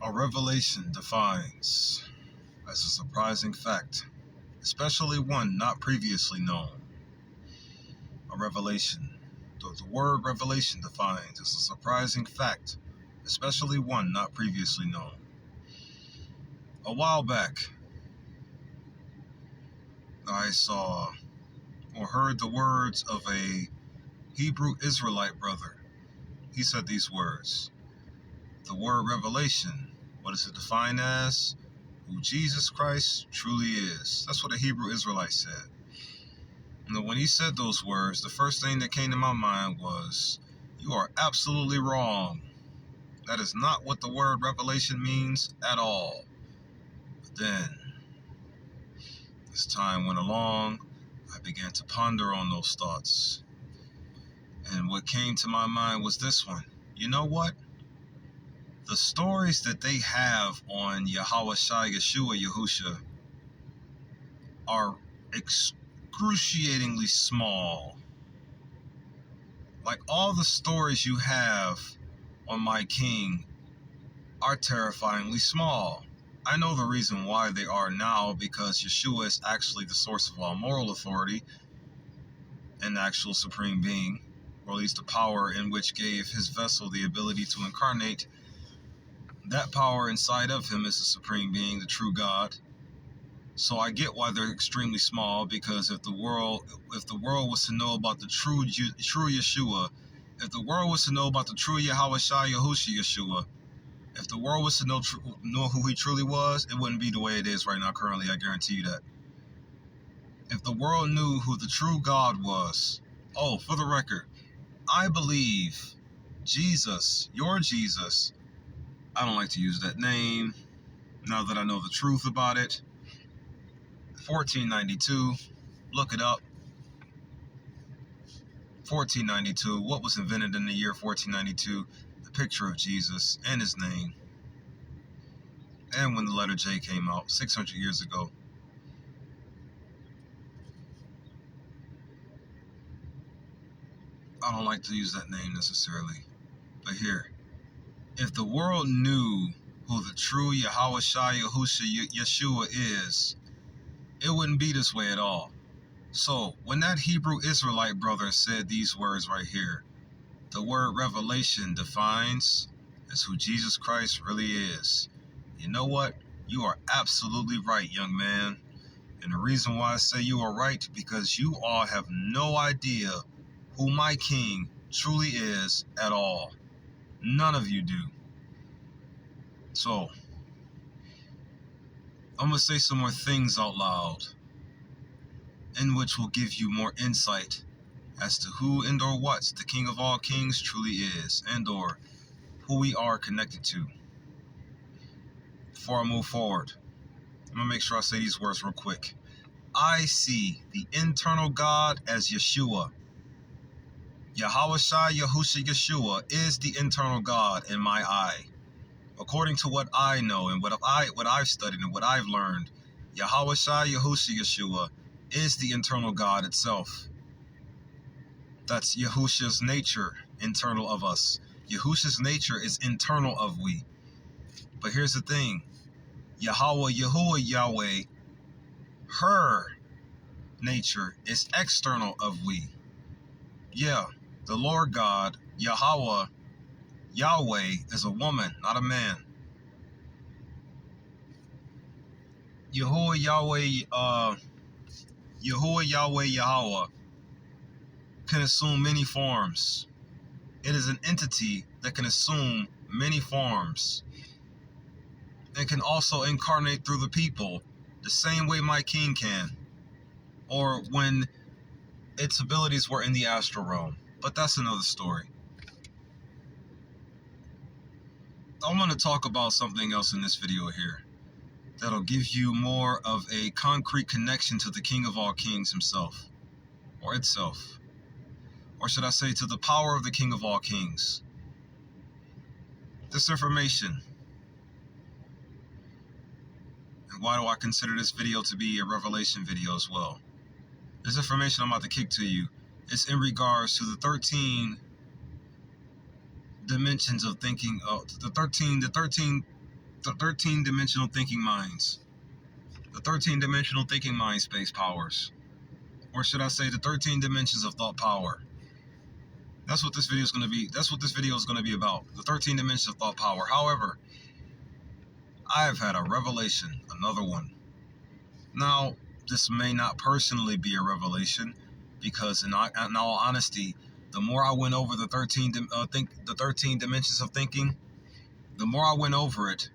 A revelation defines as a surprising fact, especially one not previously known. A revelation. The word revelation defines as a surprising fact, especially one not previously known. A while back, I saw or heard the words of a Hebrew Israelite brother. He said these words. The word revelation, what is it defined as? Who Jesus Christ truly is. That's what a Hebrew Israelite said. And when he said those words, the first thing that came to my mind was, you are absolutely wrong. That is not what the word revelation means at all. But then, as time went along, I began to ponder on those thoughts. And what came to my mind was this one. You know what? The stories that they have on Yahweh Shai Yeshua Yahusha are excruciatingly small. Like all the stories you have on my king are terrifyingly small. I know the reason why they are now, because Yeshua is actually the source of all moral authority and the actual supreme being, or at least the power in which gave his vessel the ability to incarnate. That power inside of him is the supreme being, the true God. So I get why they're extremely small, because if the world was to know about the true Yeshua, if the world was to know about the true Yahweh Shai Yahusha Yeshua, if the world was to know who he truly was, it wouldn't be the way it is right now currently, I guarantee you that. If the world knew who the true God was, oh, for the record, I believe Jesus, your Jesus, I don't like to use that name now that I know the truth about it. 1492, look it up. 1492, what was invented in the year 1492? The picture of Jesus and his name. And when the letter J came out 600 years ago. I don't like to use that name necessarily. But here, if the world knew who the true Yahweh Shai Yahusha Yeshua is, it wouldn't be this way at all. So, when that Hebrew Israelite brother said these words right here, the word revelation defines as who Jesus Christ really is. You know what? You are absolutely right, young man. And the reason why I say you are right, because you all have no idea who my king truly is at all. None of you do. So, I'm going to say some more things out loud, in which will give you more insight as to who and or what the King of all kings truly is, and or who we are connected to. Before I move forward, I'm going to make sure I say these words real quick. I see the internal God as Yeshua. Yahweh Shai Yahusha Yeshua is the internal God in my eye. According to what I know and what I've studied and what I've learned, Yahweh Shai Yahusha Yeshua is the internal God itself. That's Yahusha's nature, internal of us. Yahusha's nature is internal of we. But here's the thing. Yahweh, Yahuwah, Yahweh, her nature is external of we. Yeah, the Lord God, Yahweh, Yahweh is a woman, not a man. Yahuwah, Yahweh, Yahweh can assume many forms. It is an entity that can assume many forms and can also incarnate through the people the same way my king can, or when its abilities were in the astral realm. But that's another story. I want to talk about something else in this video here that'll give you more of a concrete connection to the King of all kings himself, or itself. Or should I say to the power of the King of all kings. This information, and why do I consider this video to be a revelation video as well? This information I'm about to kick to you is in regards to the 13 dimensions of thinking, the 13 13-dimensional thinking minds. The 13-dimensional thinking mind space powers. Or should I say the 13 dimensions of thought power. That's what this video is going to be. That's what this video is going to be about. The 13 dimensions of thought power. However, I have had a revelation, another one. Now, this may not personally be a revelation because in all honesty, the more I went over the 13 dimensions of thinking, the more I went over it,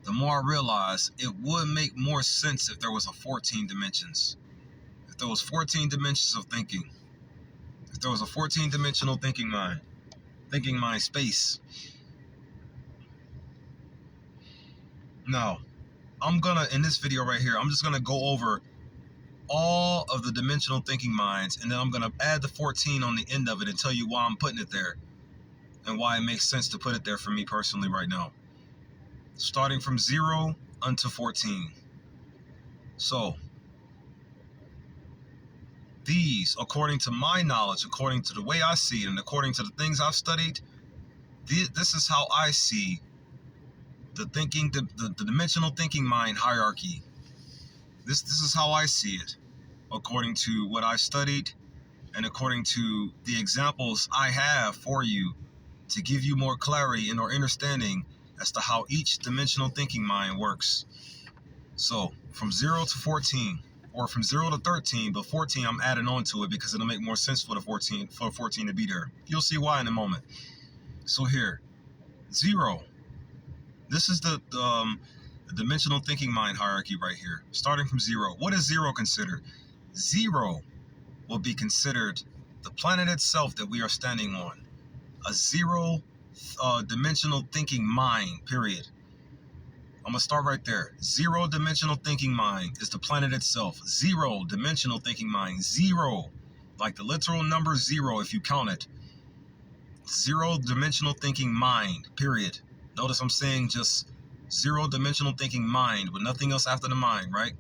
the more I realized it would make more sense if there was a 14 dimensions. If there was 14 dimensions of thinking. If there was a 14-dimensional thinking mind space. Now, in this video right here, I'm just gonna go over all of the dimensional thinking minds, and then I'm gonna add the 14 on the end of it and tell you why I'm putting it there and why it makes sense to put it there for me personally right now. Starting from 0 unto 14. So, these, according to my knowledge, according to the way I see it, and according to the things I've studied, this is how I see the dimensional thinking mind hierarchy. This is how I see it, according to what I've studied, and according to the examples I have for you to give you more clarity and or understanding as to how each dimensional thinking mind works. So, from 0 to 14, or from 0 to 13, but 14 I'm adding on to it because it'll make more sense for the 14 to be there. You'll see why in a moment. So here, 0. This is the dimensional thinking mind hierarchy right here. Starting from 0. What is 0 considered? 0 will be considered the planet itself that we are standing on. A 0 dimensional thinking mind, period. I'm going to start right there. 0-dimensional thinking mind is the planet itself. 0-dimensional thinking mind. 0. Like the literal number 0 if you count it. 0-dimensional thinking mind, period. Notice I'm saying just 0-dimensional thinking mind with nothing else after the mind, right?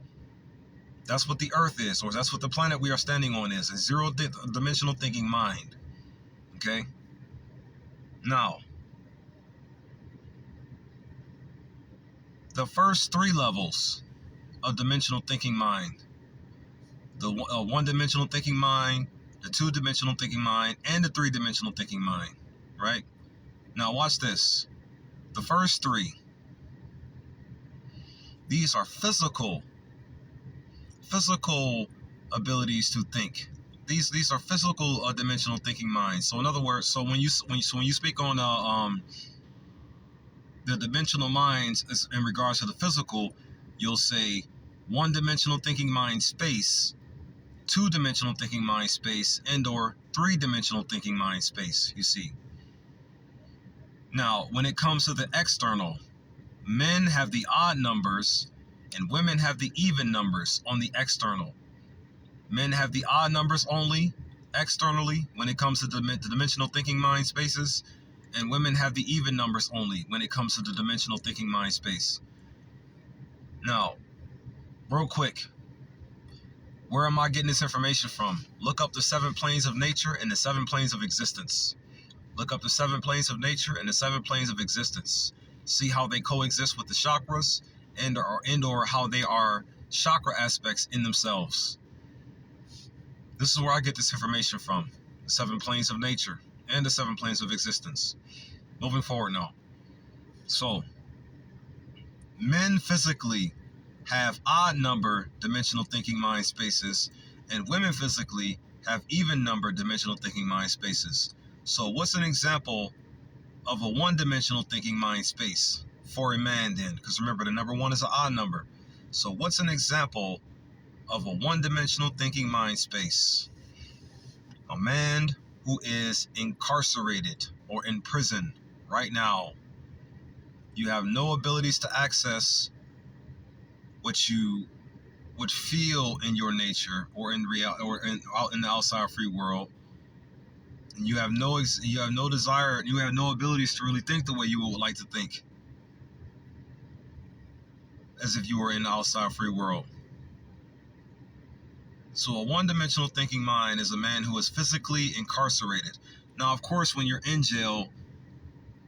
That's what the earth is, or that's what the planet we are standing on is. A 0-dimensional thinking mind. Okay? Now, the first 3 levels of dimensional thinking mind, the 1-dimensional thinking mind, the 2-dimensional thinking mind, and the 3-dimensional thinking mind, right? Now watch this. The first 3, these are physical abilities to think. These are physical dimensional thinking minds. So in other words, so when you speak on the dimensional minds is in regards to the physical, you'll say 1-dimensional thinking mind space, 2-dimensional thinking mind space, and or 3-dimensional thinking mind space, you see. Now, when it comes to the external, men have the odd numbers and women have the even numbers on the external. Men have the odd numbers only externally when it comes to the dimensional thinking mind spaces, and women have the even numbers only when it comes to the dimensional thinking mind space. Now, real quick, where am I getting this information from? Look up the 7 planes of nature and the 7 planes of existence. Look up the 7 planes of nature and the 7 planes of existence. See how they coexist with the chakras and or how they are chakra aspects in themselves. This is where I get this information from. The 7 planes of nature and the 7 planes of existence. Moving forward now. So, men physically have odd number dimensional thinking mind spaces, and women physically have even number dimensional thinking mind spaces. So what's an example of a 1-dimensional thinking mind space for a man then? Because remember, the number 1 is an odd number. So what's an example of a 1-dimensional thinking mind space? A man who is incarcerated or in prison right now. You have no abilities to access what you would feel in your nature or in reality or out in the outside free world. And you have no desire, you have no abilities to really think the way you would like to think, as if you were in the outside free world. So a 1-dimensional thinking mind is a man who is physically incarcerated. Now, of course, when you're in jail,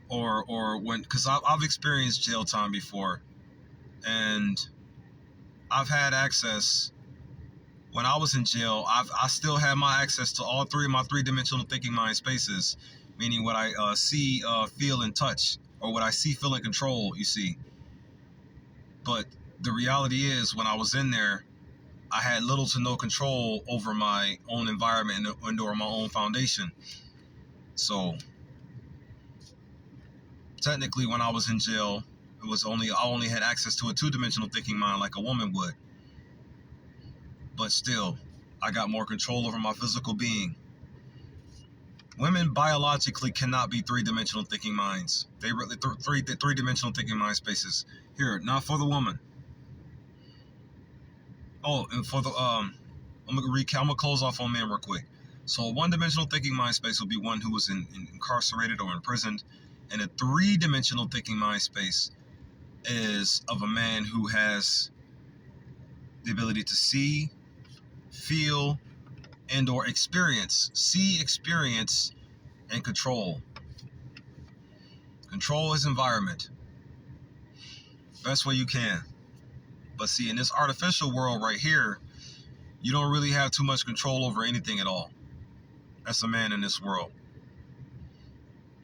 or when, because I've experienced jail time before, And I've had access when I was in jail. I still had my access to all three of my three-dimensional thinking mind spaces, meaning what I see, feel, and touch, or what I see, feel, and control. You see, but the reality is, when I was in there, I had little to no control over my own environment and or my own foundation. So technically, when I was in jail, I only had access to a two-dimensional thinking mind like a woman would. But still, I got more control over my physical being. Women biologically cannot be three-dimensional thinking minds. They really three-dimensional thinking mind spaces. Here, not for the woman. Oh, and for the I'm gonna close off on men real quick. So a one-dimensional thinking mind space would be one who was incarcerated or imprisoned, and a three-dimensional thinking mind space is of a man who has the ability to see, feel, and or experience. See, experience, and control. Control his environment best way you can. But see, in this artificial world right here, you don't really have too much control over anything at all. That's a man in this world.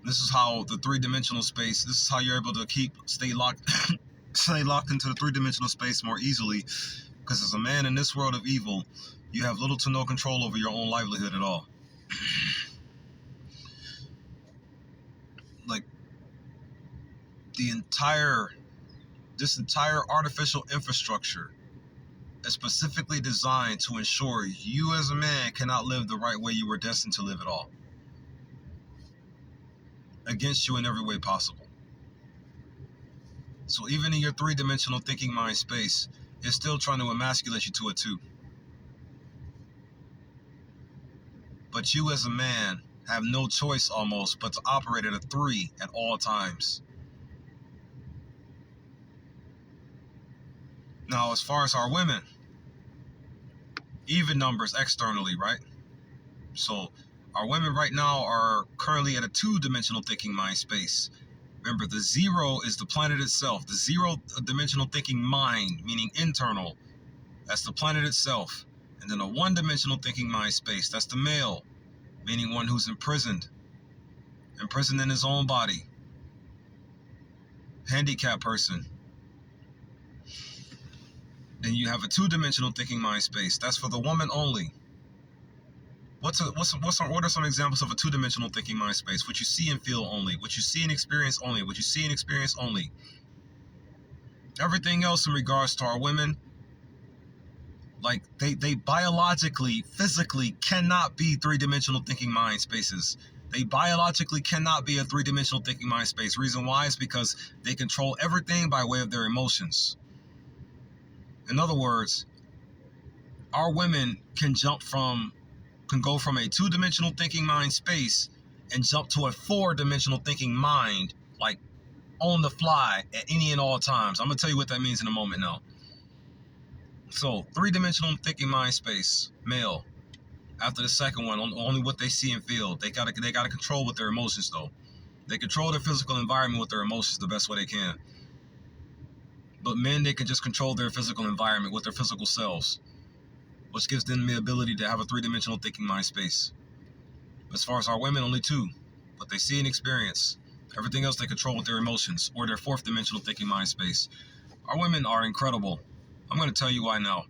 This is how the three-dimensional space, this is how you're able to stay locked into the three-dimensional space more easily. Because as a man in this world of evil, you have little to no control over your own livelihood at all. Like, this entire artificial infrastructure is specifically designed to ensure you as a man cannot live the right way you were destined to live at all. Against you in every way possible. So even in your three-dimensional thinking mind space, it's still trying to emasculate you to a two. But you as a man have no choice almost but to operate at a three at all times. Now, as far as our women, even numbers externally, right? So our women right now are currently at a two-dimensional thinking mind space. Remember, the zero is the planet itself. The zero-dimensional thinking mind, meaning internal, that's the planet itself. And then a one-dimensional thinking mind space, that's the male, meaning one who's imprisoned in his own body. Handicapped person. Then you have a two-dimensional thinking mind space. That's for the woman only. What are some examples of a two-dimensional thinking mind space? What you see and feel only. What you see and experience only. What you see and experience only. Everything else in regards to our women, like they biologically, physically cannot be three-dimensional thinking mind spaces. They biologically cannot be a three-dimensional thinking mind space. Reason why is because they control everything by way of their emotions. In other words, our women can go from a two-dimensional thinking mind space and jump to a four-dimensional thinking mind, like on the fly at any and all times. I'm going to tell you what that means in a moment now. So, three-dimensional thinking mind space, male. After the second one, only what they see and feel. They gotta control with their emotions, though. They control their physical environment with their emotions the best way they can. But men, they can just control their physical environment with their physical selves, which gives them the ability to have a three-dimensional thinking mind space. As far as our women, only two, but they see and experience. Everything else they control with their emotions or their fourth-dimensional thinking mind space. Our women are incredible. I'm going to tell you why now.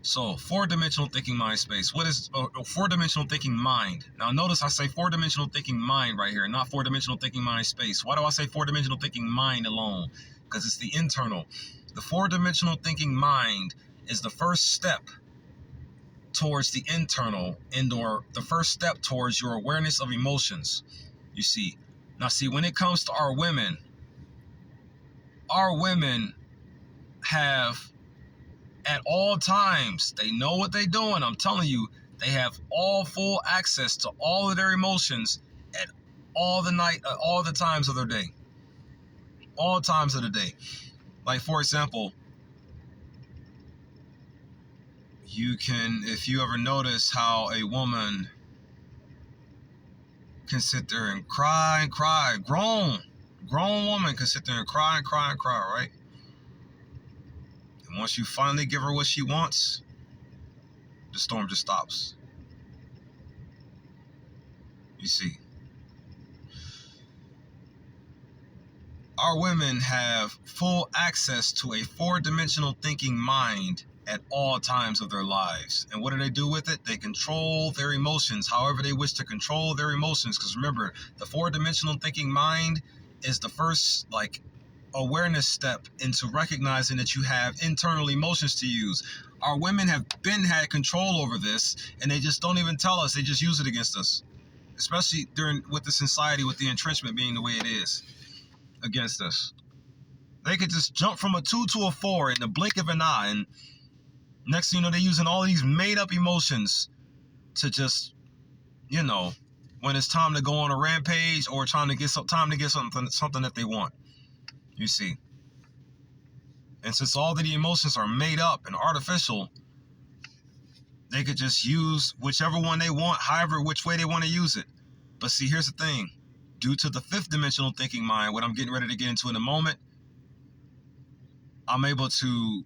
So, four-dimensional thinking mind space. What is a four-dimensional thinking mind? Now, notice I say four-dimensional thinking mind right here, not four-dimensional thinking mind space. Why do I say four-dimensional thinking mind alone? Because it's the internal. The four-dimensional thinking mind is the first step towards the internal and/or the first step towards your awareness of emotions. You see. Now, see, when it comes to our women have at all times, they know what they're doing. I'm telling you, they have all full access to all of their emotions at all the times of their day. All times of the day. Like, for example, if you ever notice how a woman can sit there and cry, grown woman can sit there and cry, right? Once you finally give her what she wants, the storm just stops. You see, our women have full access to a four-dimensional thinking mind at all times of their lives. And what do they do with it? They control their emotions however they wish to control their emotions. Because remember, the four-dimensional thinking mind is the first, awareness step into recognizing that you have internal emotions to use. Our women have had control over this, and they just don't even tell us. They just use it against us, especially with the society, with the entrenchment being the way it is against us. They could just jump from a 2 to a 4 in the blink of an eye, and next thing you know, they're using all these made-up emotions to just, when it's time to go on a rampage or trying to get something that they want. You see. And since all of the emotions are made up and artificial, they could just use whichever one they want, which way they want to use it. But see, here's the thing. Due to the fifth dimensional thinking mind, what I'm getting ready to get into in a moment, I'm able to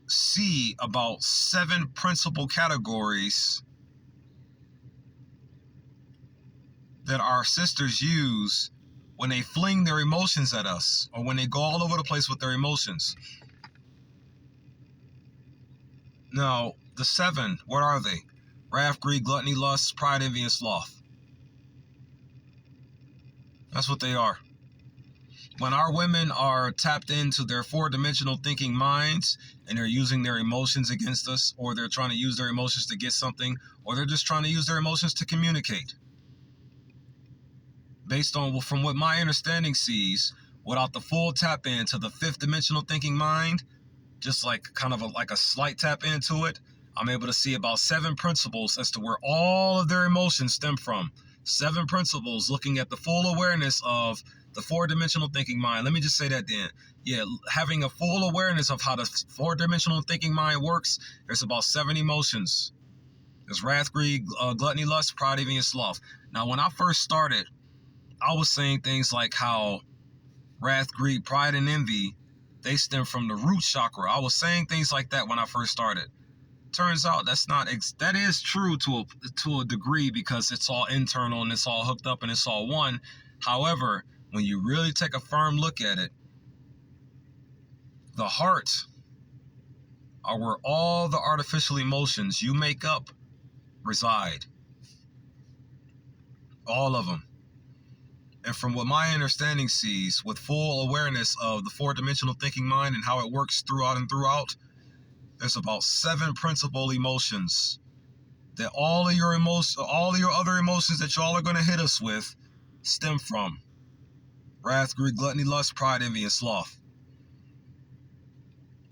see about 7 principal categories that our sisters use when they fling their emotions at us, or when they go all over the place with their emotions. Now, the 7, what are they? Wrath, greed, gluttony, lust, pride, envy, and sloth. That's what they are. When our women are tapped into their four-dimensional thinking minds and they're using their emotions against us, or they're trying to use their emotions to get something, or they're just trying to use their emotions to communicate. From what my understanding sees, without the full tap into the fifth dimensional thinking mind, just like a slight tap into it, I'm able to see about 7 principles as to where all of their emotions stem from. 7 principles looking at the full awareness of the four-dimensional thinking mind. Let me just say that then. Yeah, having a full awareness of how the four-dimensional thinking mind works, there's about 7 emotions. There's wrath, greed, gluttony, lust, pride, envy, and sloth. Now, when I first started, I was saying things like how wrath, greed, pride, and envy, they stem from the root chakra. I was saying things like that when I first started. Turns out that is true to a degree, because it's all internal and it's all hooked up and it's all one. However, when you really take a firm look at it, the heart are where all the artificial emotions you make up reside. All of them. And from what my understanding sees, with full awareness of the four-dimensional thinking mind and how it works throughout and throughout, there's about 7 principal emotions that all of your other emotions that y'all are going to hit us with stem from. Wrath, greed, gluttony, lust, pride, envy, and sloth.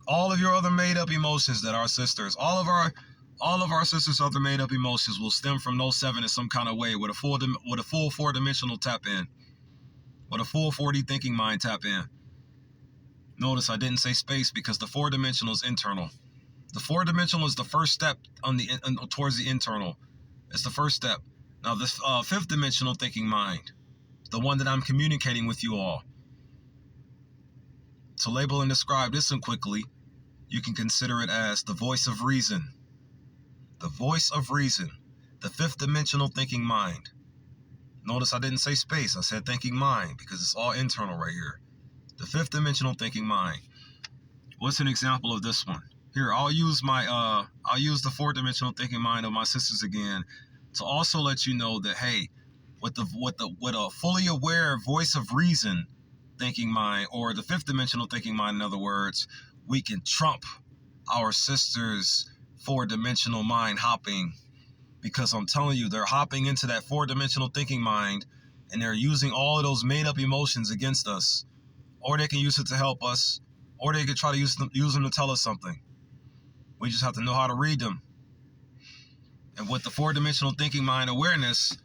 All of your other made-up emotions that our sisters, all of our sisters' other made-up emotions will stem from those 7 in some kind of way, with a full four-dimensional tap in, with a full 4D thinking mind tap in. Notice I didn't say space, because the four-dimensional is internal. The four-dimensional is the first step towards the internal. It's the first step. Now, this fifth-dimensional thinking mind, the one that I'm communicating with you all. To label and describe this one quickly, you can consider it as the voice of reason. The voice of reason. The fifth-dimensional thinking mind. Notice I didn't say space. I said thinking mind, because it's all internal right here. The fifth-dimensional thinking mind. What's an example of this one? Here, I'll use the four-dimensional thinking mind of my sisters again to also let you know that, hey, with a fully aware voice of reason thinking mind, or the fifth-dimensional thinking mind, in other words, we can trump our sisters' four-dimensional mind hopping, because I'm telling you, they're hopping into that four-dimensional thinking mind and they're using all of those made-up emotions against us, or they can use it to help us, or they could try to use them to tell us something. We just have to know how to read them. And with the four-dimensional thinking mind awareness,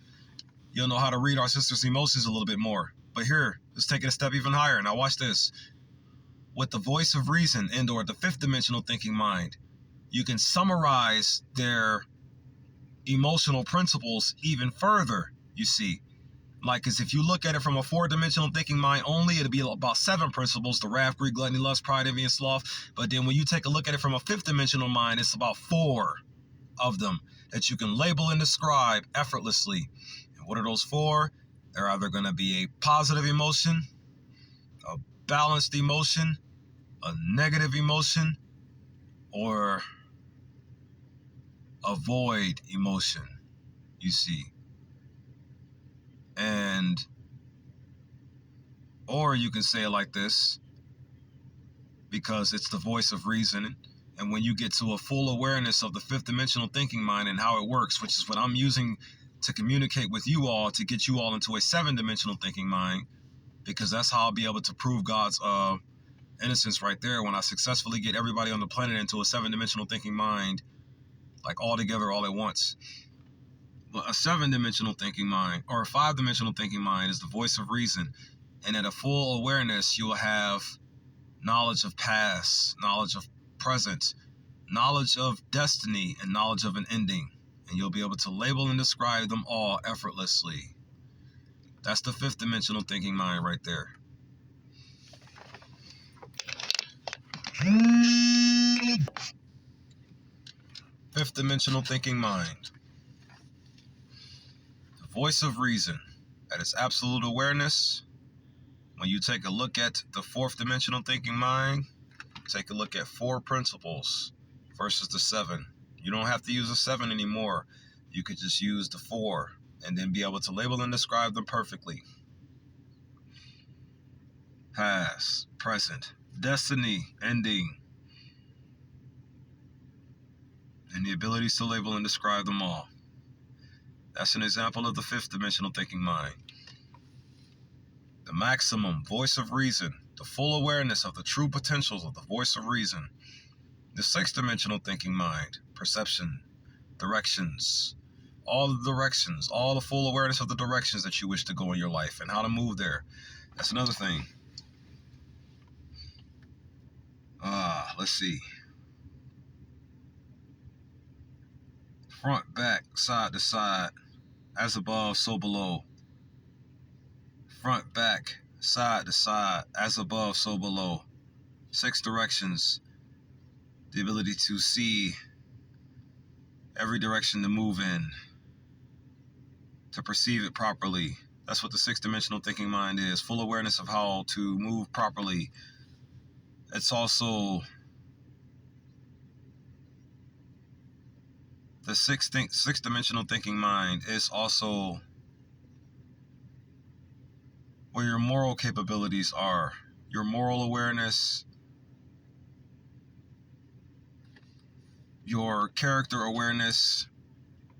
you'll know how to read our sisters' emotions a little bit more. But here, let's take it a step even higher. Now watch this. With the voice of reason and/or the fifth-dimensional thinking mind, you can summarize their emotional principles even further, you see. Like, because if you look at it from a 4-dimensional thinking mind only, it'll be about 7 principles: the wrath, greed, gluttony, lust, pride, envy, and sloth. But then when you take a look at it from a 5th-dimensional mind, it's about 4 of them that you can label and describe effortlessly. And what are those 4? They're either going to be a positive emotion, a balanced emotion, a negative emotion, or a void emotion, you see. And, or you can say it like this, because it's the voice of reason. And when you get to a full awareness of the 5th-dimensional thinking mind and how it works, which is what I'm using to communicate with you all, to get you all into a 7-dimensional thinking mind, because that's how I'll be able to prove God's innocence right there, when I successfully get everybody on the planet into a 7-dimensional thinking mind, like all together, all at once. But a 7-dimensional thinking mind, or a 5-dimensional thinking mind, is the voice of reason. And at a full awareness, you'll have knowledge of past, knowledge of present, knowledge of destiny, and knowledge of an ending. And you'll be able to label and describe them all effortlessly. That's the 5th-dimensional thinking mind right there. 5th-dimensional thinking mind. The voice of reason. At its absolute awareness, when you take a look at the 4th-dimensional thinking mind, take a look at 4 principles versus the 7. You don't have to use a 7 anymore. You could just use the 4 and then be able to label and describe them perfectly. Past, present, destiny, ending, and the abilities to label and describe them all. That's an example of the 5th-dimensional thinking mind. The maximum voice of reason, the full awareness of the true potentials of the voice of reason. The 6th-dimensional thinking mind, perception, directions, all the directions, all the full awareness of the directions that you wish to go in your life and how to move there. That's another thing. Let's see. Front, back, side to side, as above, so below. Front, back, side to side, as above, so below. 6 directions. The ability to see every direction to move in, to perceive it properly. That's what the 6th-dimensional thinking mind is. Full awareness of how to move properly. It's also the 6th-dimensional thinking mind is also where your moral capabilities are. Your moral awareness, your character awareness,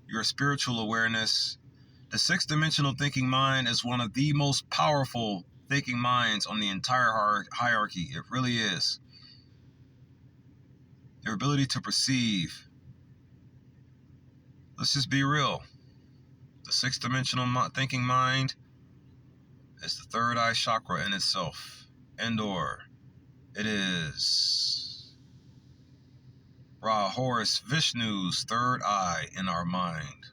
your spiritual awareness. The 6th-dimensional thinking mind is one of the most powerful thinking minds on the entire hierarchy. It really is. Your ability to perceive. Let's just be real. The 6th-dimensional thinking mind is the 3rd eye chakra in itself. And/or it is Ra, Horus, Vishnu's 3rd eye in our mind.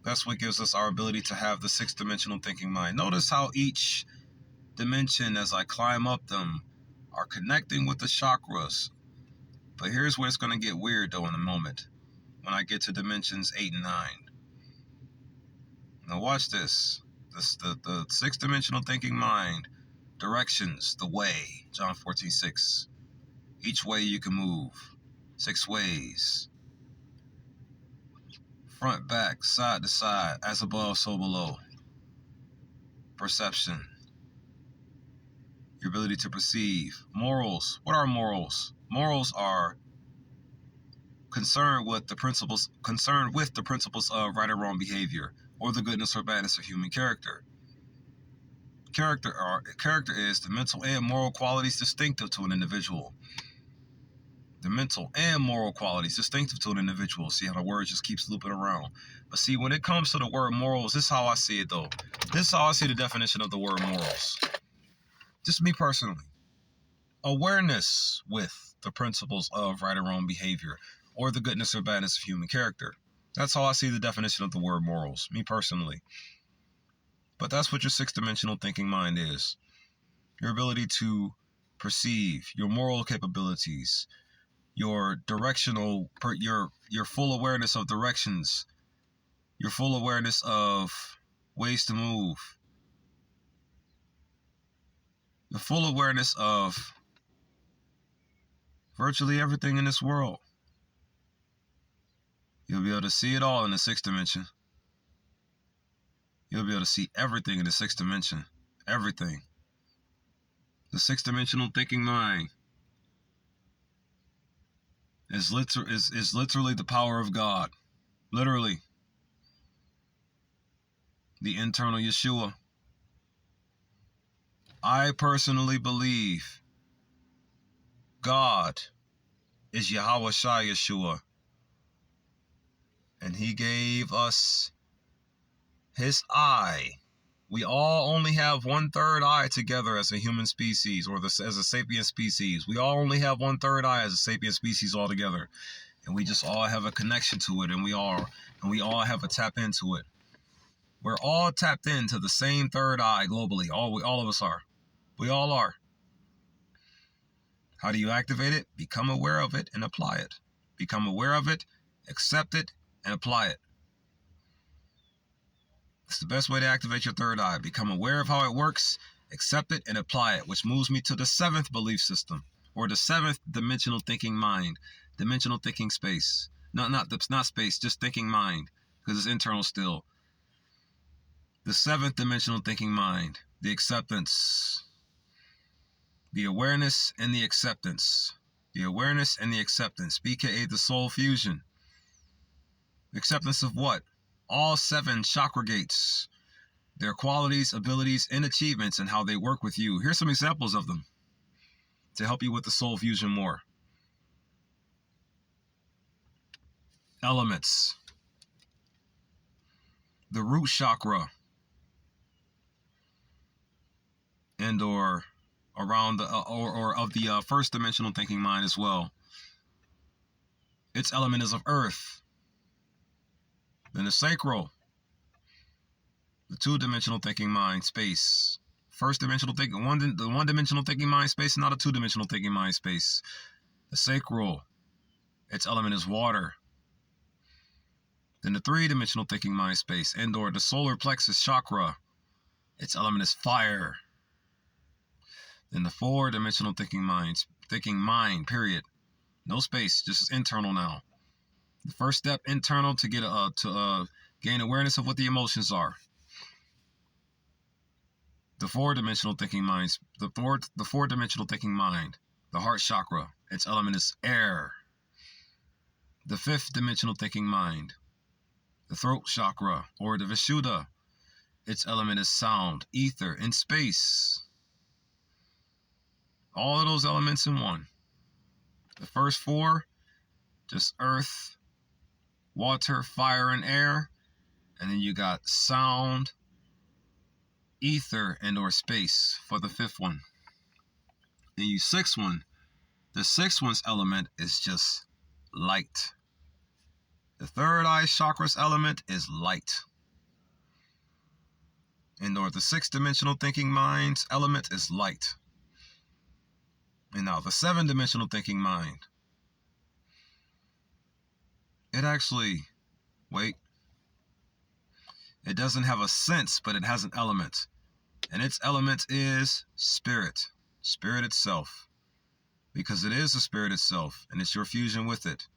That's what gives us our ability to have the 6th-dimensional thinking mind. Notice how each dimension, as I climb up them, are connecting with the chakras. But here's where it's going to get weird, though, in a moment, when I get to dimensions 8 and 9. Now watch this. The 6th-dimensional thinking mind, directions, the way, John 14:6. Each way you can move. 6 ways. Front, back, side to side, as above, so below. Perception. Your ability to perceive. Morals. What are morals? Morals are concerned with the principles of right or wrong behavior, or the goodness or badness of human character. Character is the mental and moral qualities distinctive to an individual. The mental and moral qualities distinctive to an individual. See how the word just keeps looping around. But see, when it comes to the word morals, this is how I see it, though. This is how I see the definition of the word morals. Just me personally. Awareness with the principles of right or wrong behavior, or the goodness or badness of human character. That's how I see the definition of the word morals, me personally. But that's what your sixth dimensional thinking mind is. Your ability to perceive, your moral capabilities, your directional, your full awareness of directions, your full awareness of ways to move, the full awareness of virtually everything in this world. You'll be able to see it all in the sixth dimension. You'll be able to see everything in the sixth dimension. Everything. The sixth dimensional thinking mind is literally the power of God. Literally. The internal Yeshua. I personally believe God is Yahweh Shai Yeshua. And he gave us his eye. We all only have 1/3 eye together as a human species, or as a sapient species. We all only have 1/3 eye as a sapient species altogether. And we just all have a connection to it, and we all have a tap into it. We're all tapped into the same third eye globally. All of us are. We all are. How do you activate it? Become aware of it and apply it. Become aware of it, accept it, and apply it. It's the best way to activate your third eye. Become aware of how it works, accept it, and apply it, which moves me to the seventh belief system, or the seventh dimensional thinking mind, dimensional thinking space. Not space, just thinking mind, because it's internal still. The seventh dimensional thinking mind, the acceptance, the awareness and the acceptance, the awareness and the acceptance, BKA the soul fusion. Acceptance of what? All 7 chakra gates, their qualities, abilities, and achievements, and how they work with you. Here's some examples of them to help you with the soul fusion more. Elements. The root chakra, and or around the or of the first dimensional thinking mind as well. Its element is of earth. Then the sacral, the 2-dimensional thinking mind space. First dimensional thinking, the 1-dimensional thinking mind space, not a 2-dimensional thinking mind space. The sacral, its element is water. Then the 3-dimensional thinking mind space, and or the solar plexus chakra, its element is fire. Then the 4-dimensional thinking mind, period. No space, just internal now. The first step, internal, to get gain awareness of what the emotions are. The 4-dimensional thinking minds, the 4-dimensional thinking mind, the heart chakra, its element is air. The 5th-dimensional thinking mind, the throat chakra, or the Vishuddha, its element is sound, ether, and space. All of those elements in one. The first 4, just earth, water, fire, and air. And then you got sound, ether, and or space for the 5th one. Then you 6th one. The 6th one's element is just light. The 3rd eye chakra's element is light. And or the 6th-dimensional thinking mind's element is light. And now the 7-dimensional thinking mind. It actually, it doesn't have a sense, but it has an element. And its element is spirit. Spirit itself. Because it is the spirit itself, and it's your fusion with it.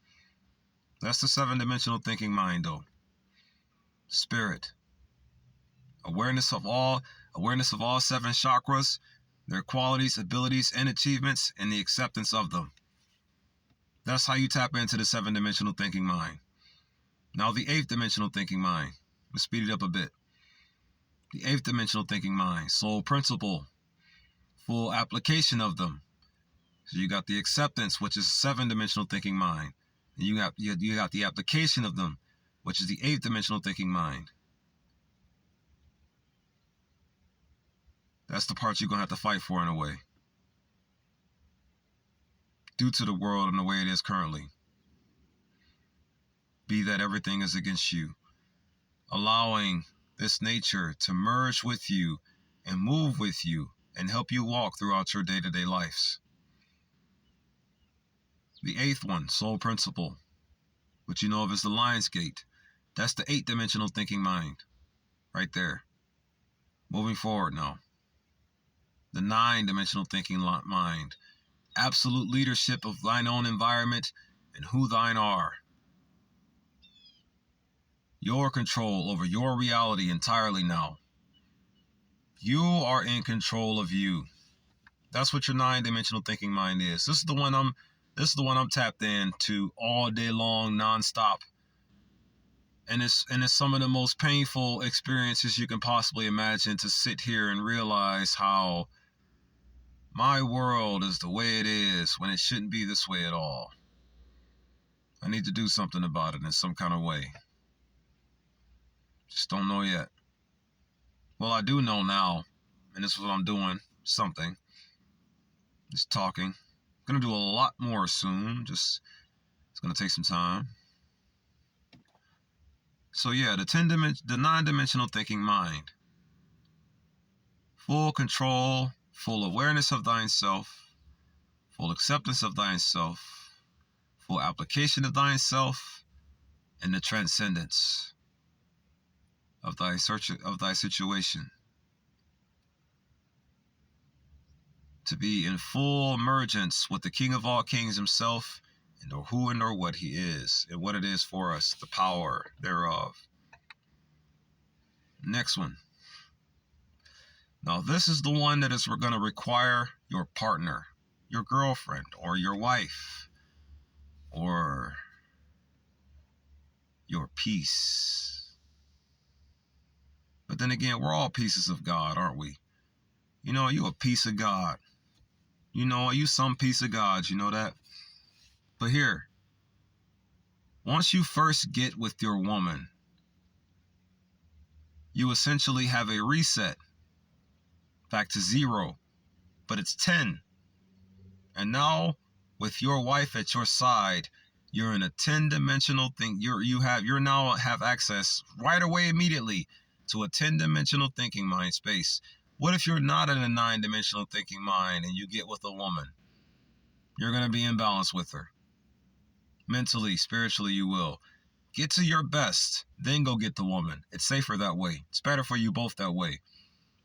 That's the 7-dimensional thinking mind, though. Spirit. Awareness of all 7 chakras, their qualities, abilities, and achievements, and the acceptance of them. That's how you tap into the 7-dimensional thinking mind. Now the 8th-dimensional thinking mind. Let's speed it up a bit. The 8th-dimensional thinking mind, soul principle, full application of them. So you got the acceptance, which is 7-dimensional thinking mind. And you got the application of them, which is the 8th-dimensional thinking mind. That's the part you're going to have to fight for in a way. Due to the world and the way it is currently. Be that everything is against you. Allowing this nature to merge with you and move with you and help you walk throughout your day-to-day lives. The eighth one, soul principle, which you know of as the Lion's Gate. That's the 8-dimensional thinking mind, right there. Moving forward now. The 9-dimensional thinking mind. Absolute leadership of thine own environment and who thine are. Your control over your reality entirely now. You are in control of you. That's what your 9-dimensional thinking mind is. This is the one I'm tapped into all day long, nonstop. And it's some of the most painful experiences you can possibly imagine, to sit here and realize how my world is the way it is when it shouldn't be this way at all. I need to do something about it in some kind of way. Just don't know yet. Well, I do know now, and this is what I'm doing. Something. Just talking. Gonna do a lot more soon. It's gonna take some time. So yeah, the 9-dimensional thinking mind. Full control, full awareness of thyself, full acceptance of thyself, full application of thyself, and the transcendence of thy situation. To be in full emergence with the King of all kings himself, and or who and or what he is, and what it is for us, the power thereof. Next one. Now this is the one that is going to require your partner, your girlfriend, or your wife, or your peace. But then again, we're all pieces of God, aren't we? You know, you a piece of God. You know, you some piece of God, you know that? But here, once you first get with your woman, you essentially have a reset back to 0, but it's 10. And now, with your wife at your side, you're in a 10-dimensional thing. You now have access right away, immediately, to a 10-dimensional thinking mind space. What if you're not in a 9-dimensional thinking mind and you get with a woman? You're going to be in balance with her. Mentally, spiritually, you will. Get to your best, then go get the woman. It's safer that way. It's better for you both that way.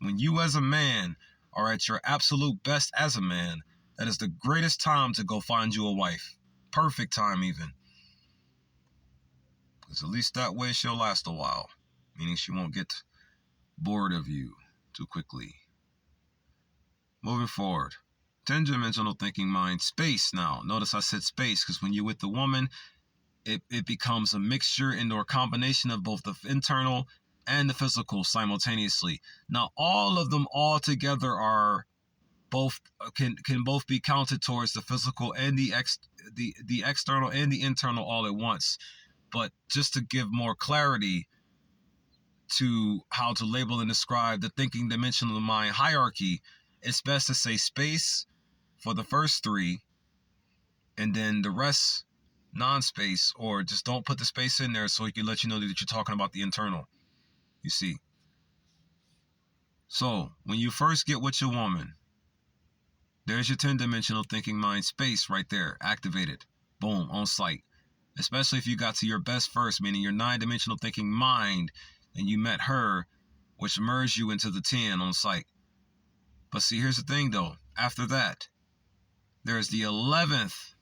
When you as a man are at your absolute best as a man, that is the greatest time to go find you a wife. Perfect time even. Because at least that way she'll last a while. Meaning she won't get bored of you too quickly. Moving forward. 10-dimensional thinking mind. Space now. Notice I said space because when you're with the woman, it becomes a mixture and or combination of both the internal and the physical simultaneously. Now, all of them all together are both can both be counted towards the physical and the external and the internal all at once. But just to give more clarity to how to label and describe the thinking dimension of the mind hierarchy, it's best to say space for the first 3, and then the rest non-space, or just don't put the space in there so he can let you know that you're talking about the internal. You see. So when you first get with your woman, there's your 10-dimensional thinking mind space right there, activated, boom, on site. Especially if you got to your best first, meaning your 9-dimensional thinking mind, and you met her, which merged you into the 10 on site. But see, here's the thing though. After that, there's the 11th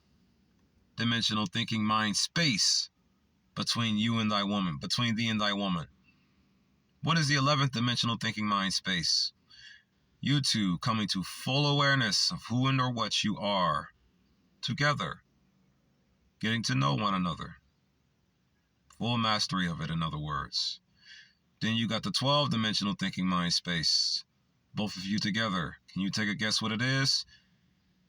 dimensional thinking mind space between you and thy woman, between thee and thy woman. What is the 11th dimensional thinking mind space? You two coming to full awareness of who and or what you are together, getting to know one another. Full mastery of it, in other words. Then you got the 12-dimensional thinking mind space. Both of you together. Can you take a guess what it is?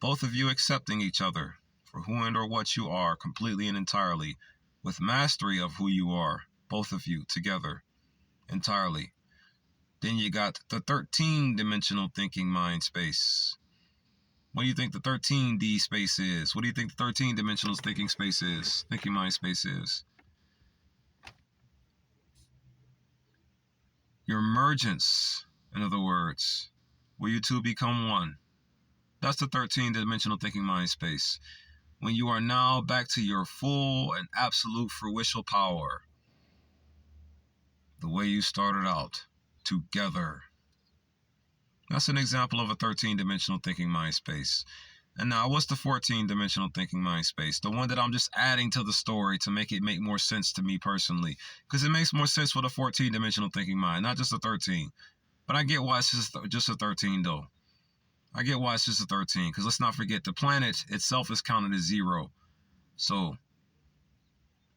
Both of you accepting each other for who and or what you are completely and entirely, with mastery of who you are, both of you together entirely. Then you got the 13-dimensional thinking mind space. What do you think the 13D space is? What do you think the 13-dimensional thinking space is? Thinking mind space is? your emergence, in other words, where you two become one. That's the 13-dimensional thinking mind space. When you are now back to your full and absolute fruitional power, the way you started out, together. That's an example of a 13-dimensional thinking mind space. And now, what's the 14-dimensional thinking mind space? The one that I'm just adding to the story to make it make more sense to me personally. Because it makes more sense with a 14-dimensional thinking mind, not just a 13. But I get why it's just a 13, though. I get why it's just a 13. Because let's not forget, the planet itself is counted as 0. So,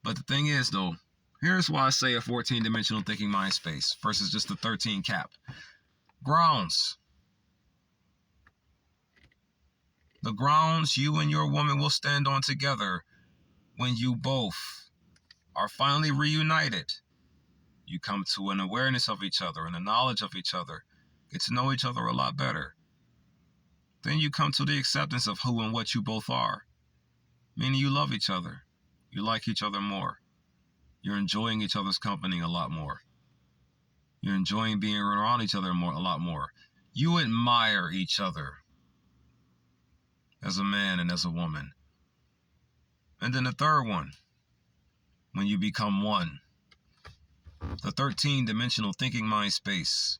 but the thing is, though, here's why I say a 14-dimensional thinking mind space versus just a 13 cap. Grounds. The grounds you and your woman will stand on together when you both are finally reunited. You come to an awareness of each other and a knowledge of each other. Get to know each other a lot better. Then you come to the acceptance of who and what you both are. Meaning you love each other. You like each other more. You're enjoying each other's company a lot more. You're enjoying being around each other a lot more. You admire each other as a man and as a woman. And then the third one, when you become one. The 13-dimensional thinking mind space.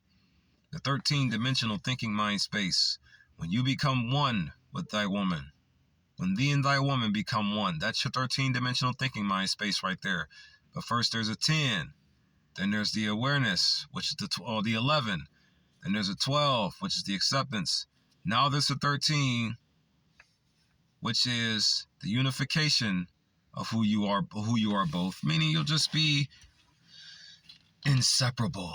The 13-dimensional thinking mind space. When you become one with thy woman. When thee and thy woman become one. That's your 13-dimensional thinking mind space right there. But first there's a 10. Then there's the awareness, which is the 11. Then there's a 12, which is the acceptance. Now there's a 13, which is the unification of who you are both. Meaning you'll just be inseparable.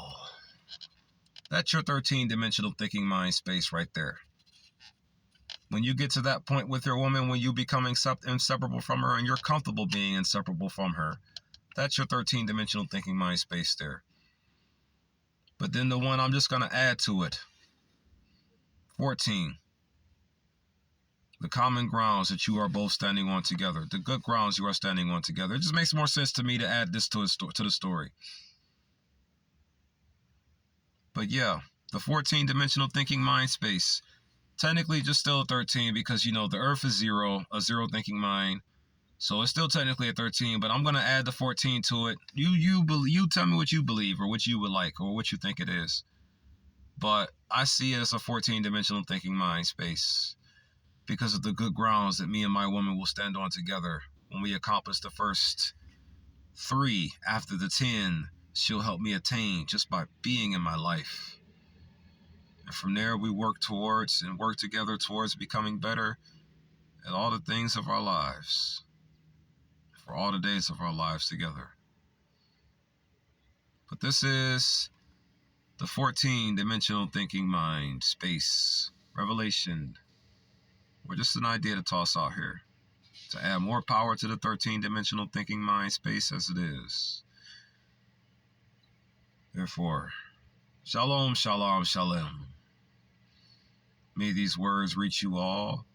That's your 13-dimensional thinking mind space right there. When you get to that point with your woman, when you become inseparable from her and you're comfortable being inseparable from her, that's your 13-dimensional thinking mind space there. But then the one I'm just going to add to it, 14. The common grounds that you are both standing on together. The good grounds you are standing on together. It just makes more sense to me to add this to the story. But yeah, the 14-dimensional thinking mind space. Technically just still a 13 because, you know, the earth is 0, a 0 thinking mind. So it's still technically a 13, but I'm going to add the 14 to it. You tell me what you believe or what you would like or what you think it is. But I see it as a 14-dimensional thinking mind space because of the good grounds that me and my woman will stand on together. When we accomplish the first 3 after the 10, she'll help me attain just by being in my life. And from there, we work together towards becoming better at all the things of our lives, for all the days of our lives together. But this is the 14-dimensional thinking mind space revelation, or just an idea to toss out here to add more power to the 13-dimensional thinking mind space as it is. Therefore, shalom, shalom, shalom. May these words reach you all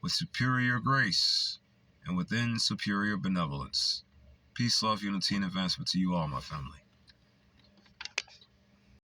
with superior grace and within superior benevolence. Peace, love, unity, and advancement to you all, my family.